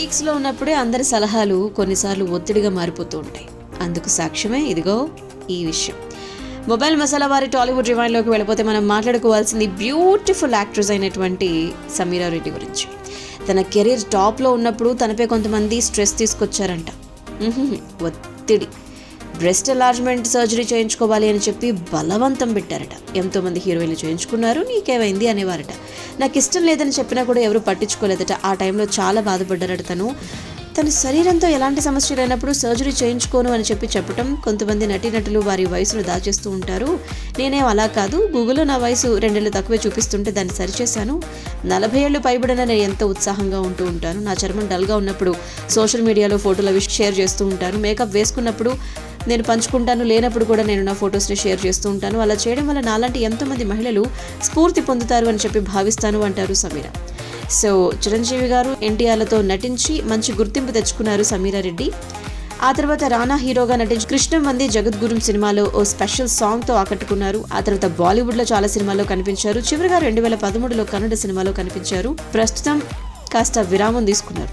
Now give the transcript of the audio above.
పీక్స్లో ఉన్నప్పుడే అందరి సలహాలు కొన్నిసార్లు ఒత్తిడిగా మారిపోతూ ఉంటాయి. అందుకు సాక్ష్యమే ఇదిగో ఈ విషయం. మొబైల్ మసాలా వారి టాలీవుడ్ రివైండ్లోకి వెళ్ళిపోతే మనం మాట్లాడుకోవాల్సింది బ్యూటిఫుల్ యాక్ట్రెస్ అయినటువంటి సమీరా రెడ్డి గురించి. తన కెరీర్ టాప్లో ఉన్నప్పుడు తనపై కొంతమంది స్ట్రెస్ తీసుకొచ్చారంట. ఒత్తిడి. బ్రెస్ట్ ఎన్లార్జ్మెంట్ సర్జరీ చేయించుకోవాలి అని చెప్పి బలవంతం పెట్టారట. ఎంతోమంది హీరోయిన్లు చేయించుకున్నారు, నీకేమైంది అనేవారట. నాకు ఇష్టం లేదని చెప్పినా కూడా ఎవరు పట్టించుకోలేదట. ఆ టైంలో చాలా బాధపడ్డారట. తన శరీరంతో ఎలాంటి సమస్య లేనప్పుడు సర్జరీ చేయించుకోను అని చెప్పటం. కొంతమంది నటీనటులు వారి వయసును దాచేస్తూ ఉంటారు. నేనేం అలా కాదు, గూగుల్లో నా వయసు 2 ఏళ్ళు తక్కువే చూపిస్తుంటే దాన్ని సరిచేశాను. 40 ఏళ్ళు పైబడిన నేను ఎంతో ఉత్సాహంగా ఉంటూ ఉంటాను. నా చర్మం డల్గా ఉన్నప్పుడు సోషల్ మీడియాలో ఫోటోలు అవి షేర్ చేస్తూ ఉంటాను. మేకప్ వేసుకున్నప్పుడు నేను పంచుకుంటాను, లేనప్పుడు కూడా నేను నా ఫొటోస్ని షేర్ చేస్తూ ఉంటాను. అలా చేయడం వల్ల నాలాంటి ఎంతోమంది మహిళలు స్ఫూర్తి పొందుతారు అని చెప్పి భావిస్తాను అంటారు సమీరా. సో చిరంజీవి గారు ఎన్టీఆర్లతో నటించి మంచి గుర్తింపు తెచ్చుకున్నారు సమీరా రెడ్డి. ఆ తర్వాత రానా హీరోగా నటించి కృష్ణం వందే జగద్గురు సినిమాలో ఓ స్పెషల్ సాంగ్తో ఆకట్టుకున్నారు. ఆ తర్వాత బాలీవుడ్లో చాలా సినిమాల్లో కనిపించారు. చివరిగా 2013లో కన్నడ సినిమాలో కనిపించారు. ప్రస్తుతం కాస్త విరామం తీసుకున్నారు.